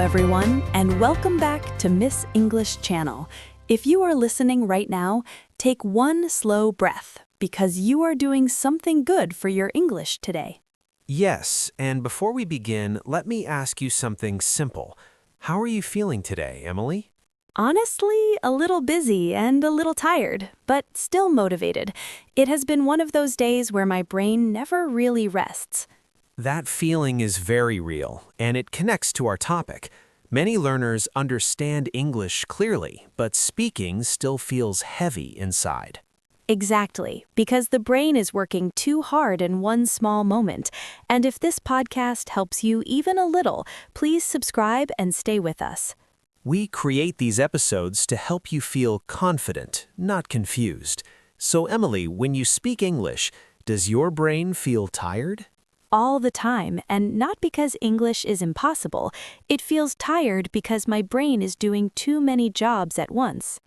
everyone, and welcome back to Miss English Channel. If you are listening right now, take one slow breath because you are doing something good for your English today. Yes, and before we begin, let me ask you something simple. How are you feeling today, Emily? Honestly, a little busy and a little tired, but still motivated. It has been one of those days where my brain never really rests. That feeling is very real, and it connects to our topic. Many learners understand English clearly, but speaking still feels heavy inside. Exactly, because the brain is working too hard in one small moment. And if this podcast helps you even a little, please subscribe and stay with us. We create these episodes to help you feel confident, not confused. So, Emily, when you speak English, does your brain feel tired? All the time, and not because English is impossible. It feels tired because my brain is doing too many jobs at once.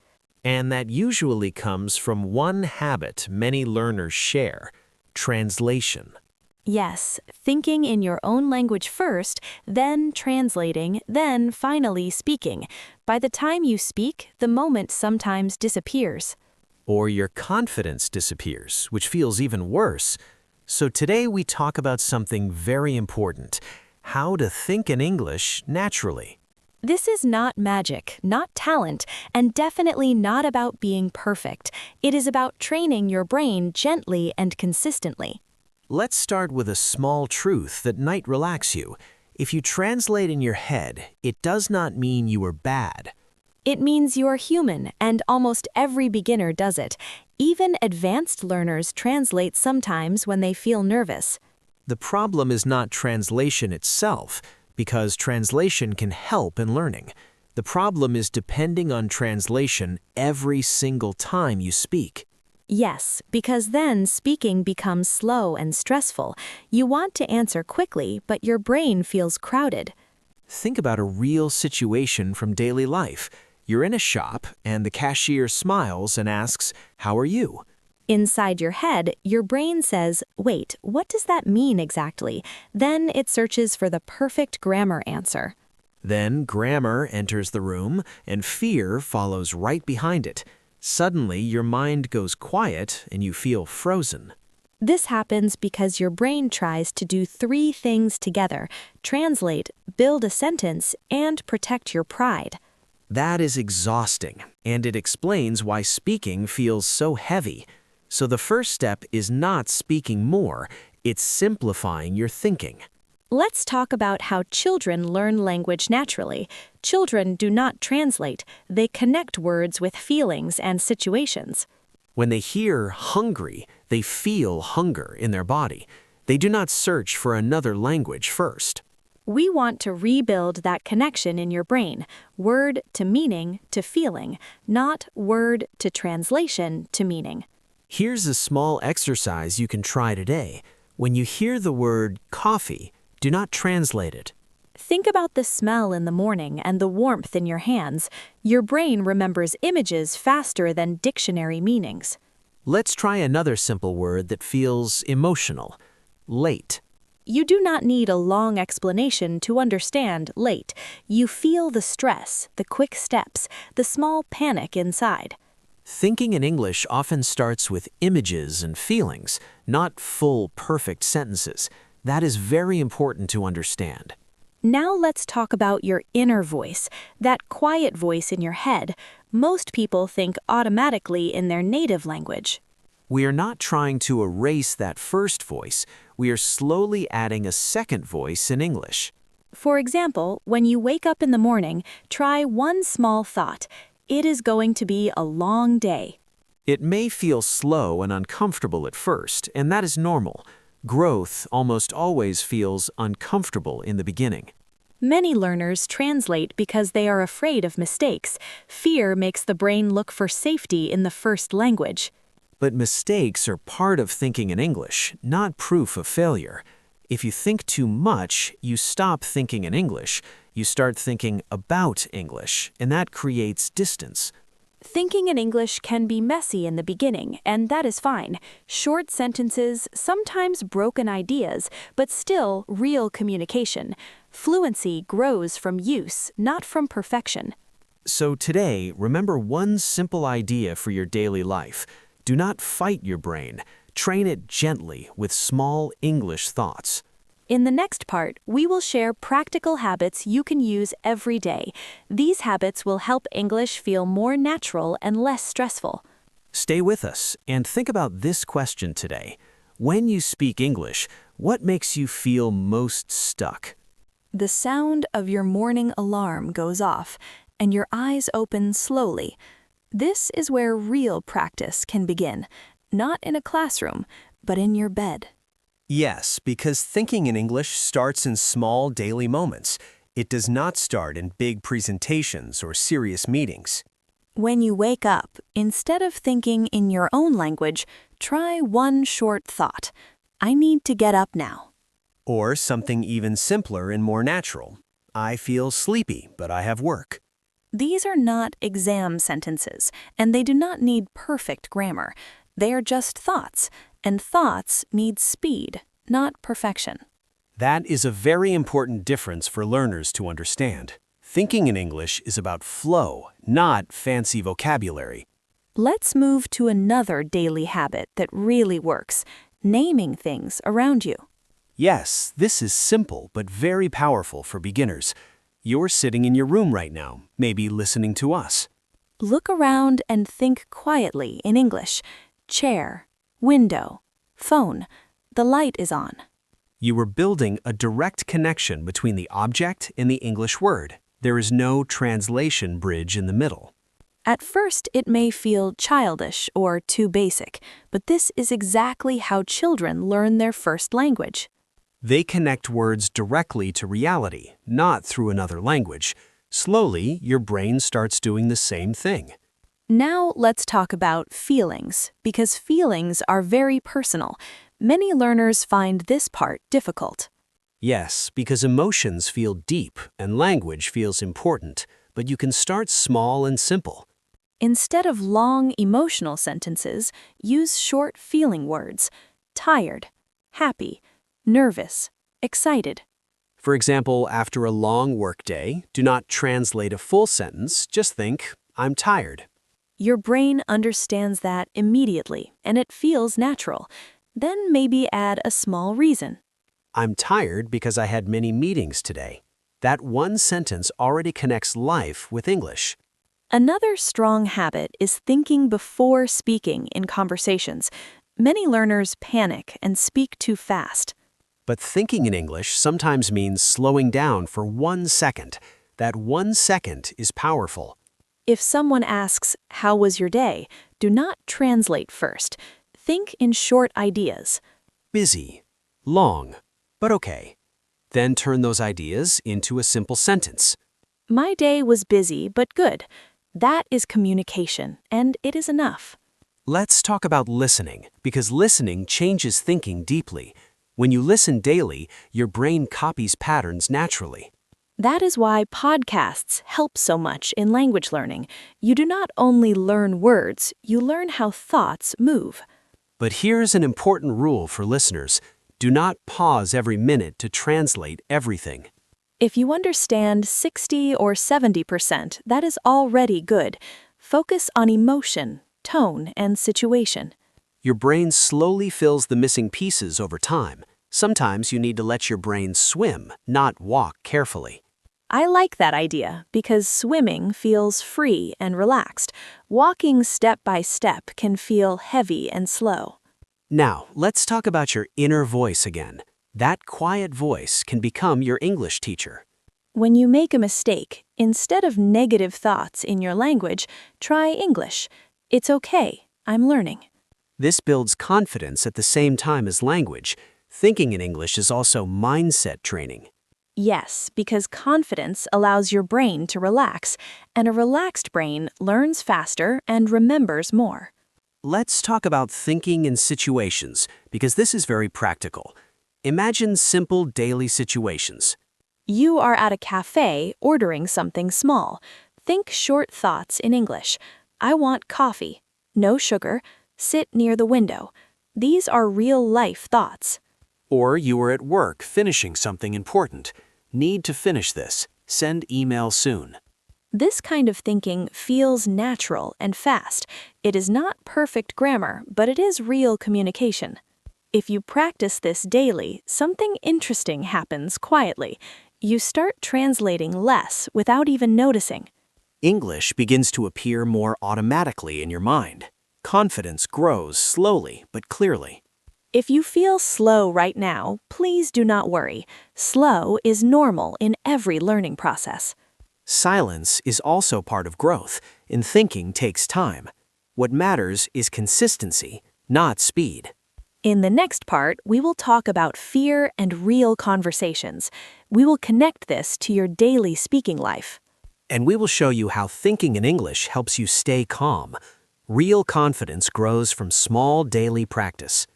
And that usually comes from one habit many learners share: translation. Yes, thinking in your own language first, then translating, then finally speaking. By the time you speak, the moment sometimes disappears. Or your confidence disappears, which feels even worse. So today we talk about something very important: how to think in English naturally. This is not magic, not talent, and definitely not about being perfect. It is about training your brain gently and consistently. Let's start with a small truth that might relax you. If you translate in your head, it does not mean you are bad. It means you're human, and almost every beginner does it. Even advanced learners translate sometimes when they feel nervous. The problem is not translation itself, because translation can help in learning. The problem is depending on translation every single time you speak. Yes, because then speaking becomes slow and stressful. You want to answer quickly, but your brain feels crowded. Think about a real situation from daily life. You're in a shop, and the cashier smiles and asks, "How are you?" Inside your head, your brain says, "Wait, what does that mean exactly?" Then it searches for the perfect grammar answer. Then grammar enters the room, and fear follows right behind it. Suddenly, your mind goes quiet, and you feel frozen. This happens because your brain tries to do three things together: translate, build a sentence, and protect your pride. That is exhausting, and it explains why speaking feels so heavy. So the first step is not speaking more, it's simplifying your thinking. Let's talk about how children learn language naturally. Children do not translate, they connect words with feelings and situations. When they hear hungry, they feel hunger in their body. They do not search for another language first. We want to rebuild that connection in your brain, word to meaning to feeling, not word to translation to meaning. Here's a small exercise you can try today. When you hear the word coffee, do not translate it. Think about the smell in the morning and the warmth in your hands. Your brain remembers images faster than dictionary meanings. Let's try another simple word that feels emotional: late. You do not need a long explanation to understand late. You feel the stress, the quick steps, the small panic inside. Thinking in English often starts with images and feelings, not full, perfect sentences. That is very important to understand. Now let's talk about your inner voice, that quiet voice in your head. Most people think automatically in their native language. We are not trying to erase that first voice. We are slowly adding a second voice in English. For example, when you wake up in the morning, try one small thought. It is going to be a long day. It may feel slow and uncomfortable at first, and that is normal. Growth almost always feels uncomfortable in the beginning. Many learners translate because they are afraid of mistakes. Fear makes the brain look for safety in the first language. But mistakes are part of thinking in English, not proof of failure. If you think too much, you stop thinking in English. You start thinking about English, and that creates distance. Thinking in English can be messy in the beginning, and that is fine. Short sentences, sometimes broken ideas, but still real communication. Fluency grows from use, not from perfection. So today, remember one simple idea for your daily life. Do not fight your brain. Train it gently with small English thoughts. In the next part, we will share practical habits you can use every day. These habits will help English feel more natural and less stressful. Stay with us and think about this question today. When you speak English, what makes you feel most stuck? The sound of your morning alarm goes off, and your eyes open slowly. This is where real practice can begin, not in a classroom, but in your bed. Yes, because thinking in English starts in small daily moments. It does not start in big presentations or serious meetings. When you wake up, instead of thinking in your own language, try one short thought. I need to get up now. Or something even simpler and more natural. I feel sleepy, but I have work. These are not exam sentences, and they do not need perfect grammar. They are just thoughts, and thoughts need speed, not perfection. That is a very important difference for learners to understand. Thinking in English is about flow, not fancy vocabulary. Let's move to another daily habit that really works, naming things around you. Yes, this is simple but very powerful for beginners. You're sitting in your room right now, maybe listening to us. Look around and think quietly in English. Chair, window, phone. The light is on. You are building a direct connection between the object and the English word. There is no translation bridge in the middle. At first, it may feel childish or too basic, but this is exactly how children learn their first language. They connect words directly to reality, not through another language. Slowly, your brain starts doing the same thing. Now let's talk about feelings, because feelings are very personal. Many learners find this part difficult. Yes, because emotions feel deep and language feels important, but you can start small and simple. Instead of long emotional sentences, use short feeling words. Tired, happy, nervous, excited. For example, after a long workday, do not translate a full sentence, just think, I'm tired. Your brain understands that immediately, and it feels natural. Then maybe add a small reason. I'm tired because I had many meetings today. That one sentence already connects life with English. Another strong habit is thinking before speaking in conversations. Many learners panic and speak too fast. But thinking in English sometimes means slowing down for 1 second. That 1 second is powerful. If someone asks, "How was your day?" do not translate first. Think in short ideas. Busy, long, but okay. Then turn those ideas into a simple sentence. My day was busy but good. That is communication, and it is enough. Let's talk about listening, because listening changes thinking deeply. When you listen daily, your brain copies patterns naturally. That is why podcasts help so much in language learning. You do not only learn words, you learn how thoughts move. But here's an important rule for listeners. Do not pause every minute to translate everything. If you understand 60 or 70%, that is already good. Focus on emotion, tone, and situation. Your brain slowly fills the missing pieces over time. Sometimes you need to let your brain swim, not walk carefully. I like that idea because swimming feels free and relaxed. Walking step by step can feel heavy and slow. Now, let's talk about your inner voice again. That quiet voice can become your English teacher. When you make a mistake, instead of negative thoughts in your language, try English. It's okay, I'm learning. This builds confidence at the same time as language. Thinking in English is also mindset training. Yes, because confidence allows your brain to relax, and a relaxed brain learns faster and remembers more. Let's talk about thinking in situations, because this is very practical. Imagine simple daily situations. You are at a cafe ordering something small. Think short thoughts in English. I want coffee. No sugar. Sit near the window. These are real-life thoughts. Or you were at work finishing something important. Need to finish this. Send email soon. This kind of thinking feels natural and fast. It is not perfect grammar, but it is real communication. If you practice this daily, something interesting happens quietly. You start translating less without even noticing. English begins to appear more automatically in your mind. Confidence grows slowly but clearly. If you feel slow right now, please do not worry. Slow is normal in every learning process. Silence is also part of growth, and thinking takes time. What matters is consistency, not speed. In the next part, we will talk about fear and real conversations. We will connect this to your daily speaking life. And we will show you how thinking in English helps you stay calm. Real confidence grows from small daily practice.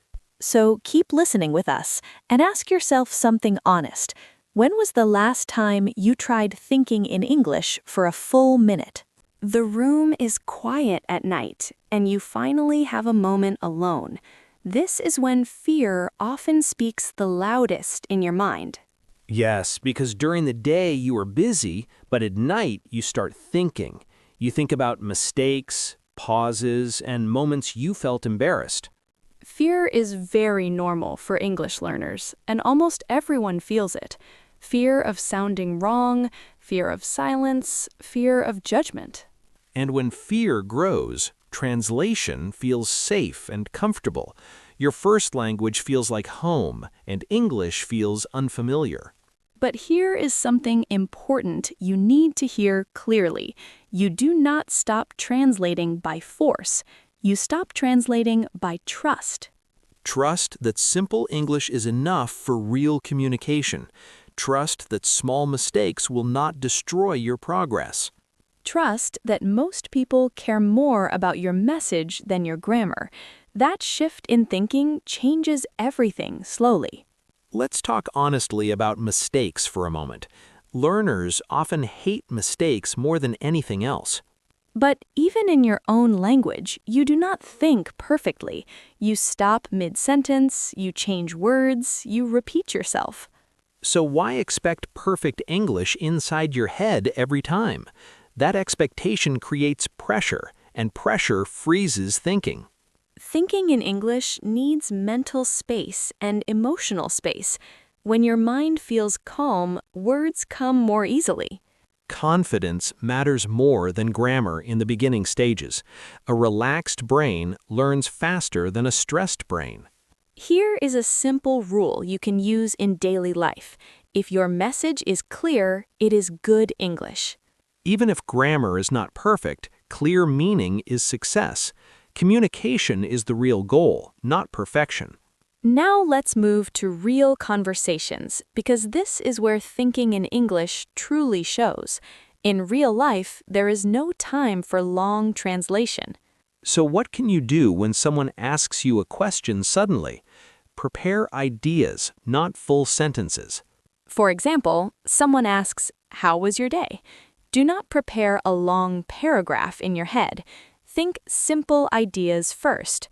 So keep listening with us and ask yourself something honest. When was the last time you tried thinking in English for a full minute? The room is quiet at night, and you finally have a moment alone. This is when fear often speaks the loudest in your mind. Yes, because during the day you are busy, but at night you start thinking. You think about mistakes, pauses, and moments you felt embarrassed. Fear is very normal for English learners, and almost everyone feels it. Fear of sounding wrong, fear of silence, fear of judgment. And when fear grows, translation feels safe and comfortable. Your first language feels like home, and English feels unfamiliar. But here is something important you need to hear clearly. You do not stop translating by force. You stop translating by trust. Trust that simple English is enough for real communication. Trust that small mistakes will not destroy your progress. Trust that most people care more about your message than your grammar. That shift in thinking changes everything slowly. Let's talk honestly about mistakes for a moment. Learners often hate mistakes more than anything else. But even in your own language, you do not think perfectly. You stop mid-sentence, you change words, you repeat yourself. So why expect perfect English inside your head every time? That expectation creates pressure, and pressure freezes thinking. Thinking in English needs mental space and emotional space. When your mind feels calm, words come more easily. Confidence matters more than grammar in the beginning stages. A relaxed brain learns faster than a stressed brain. Here is a simple rule you can use in daily life. If your message is clear, it is good English. Even if grammar is not perfect, clear meaning is success. Communication is the real goal, not perfection. Now let's move to real conversations, because this is where thinking in English truly shows. In real life, there is no time for long translation. So what can you do when someone asks you a question suddenly? Prepare ideas, not full sentences. For example, someone asks, "How was your day?" Do not prepare a long paragraph in your head. Think simple ideas first.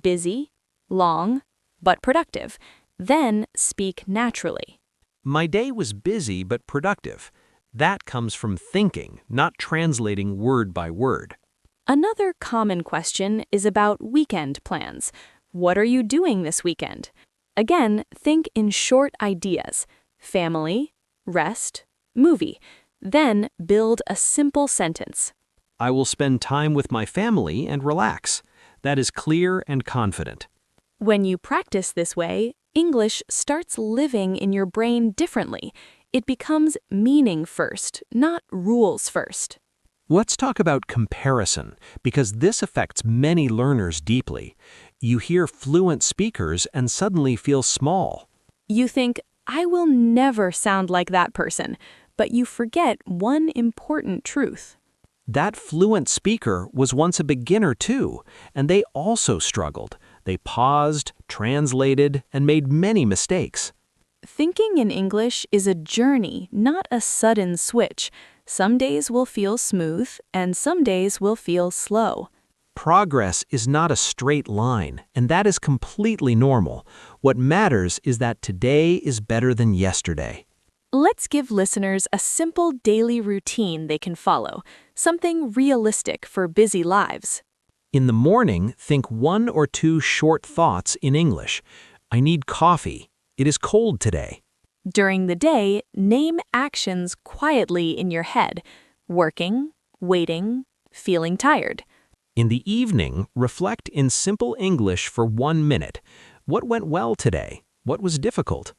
Busy, long, but productive. Then speak naturally. My day was busy but productive. That comes from thinking, not translating word by word. Another common question is about weekend plans. What are you doing this weekend? Again, think in short ideas. Family, rest, movie. Then build a simple sentence. I will spend time with my family and relax. That is clear and confident. When you practice this way, English starts living in your brain differently. It becomes meaning first, not rules first. Let's talk about comparison, because this affects many learners deeply. You hear fluent speakers and suddenly feel small. You think, I will never sound like that person, but you forget one important truth. That fluent speaker was once a beginner too, and they also struggled. They paused, translated, and made many mistakes. Thinking in English is a journey, not a sudden switch. Some days will feel smooth, and some days will feel slow. Progress is not a straight line, and that is completely normal. What matters is that today is better than yesterday. Let's give listeners a simple daily routine they can follow, something realistic for busy lives. In the morning, think 1 or 2 short thoughts in English. I need coffee. It is cold today. During the day, name actions quietly in your head: working, waiting, feeling tired. In the evening, reflect in simple English for 1 minute. What went well today? What was difficult?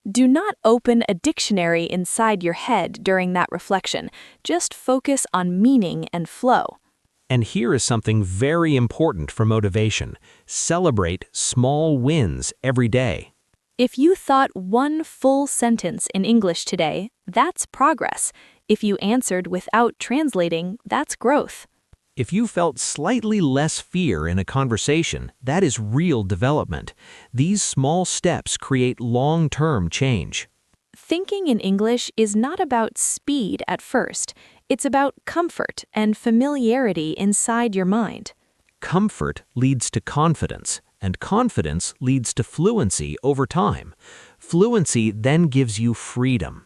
Do not open a dictionary inside your head during that reflection. Just focus on meaning and flow. And here is something very important for motivation. Celebrate small wins every day. If you thought one full sentence in English today, that's progress. If you answered without translating, that's growth. If you felt slightly less fear in a conversation, that is real development. These small steps create long-term change. Thinking in English is not about speed at first. It's about comfort and familiarity inside your mind. Comfort leads to confidence, and confidence leads to fluency over time. Fluency then gives you freedom.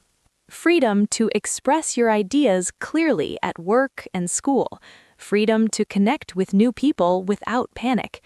Freedom to express your ideas clearly at work and school. Freedom to connect with new people without panic.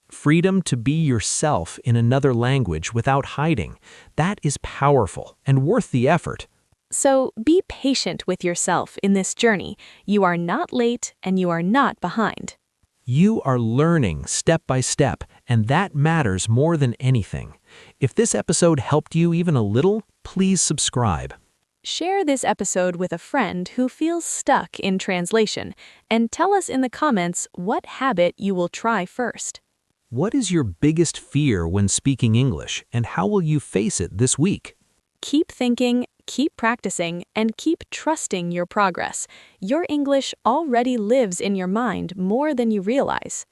Freedom to be yourself in another language without hiding. That is powerful and worth the effort. So be patient with yourself in this journey. You are not late and you are not behind. You are learning step by step, and that matters more than anything. If this episode helped you even a little, please subscribe. Share this episode with a friend who feels stuck in translation, and tell us in the comments what habit you will try first. What is your biggest fear when speaking English, and how will you face it this week? Keep thinking, keep practicing, and keep trusting your progress. Your English already lives in your mind more than you realize.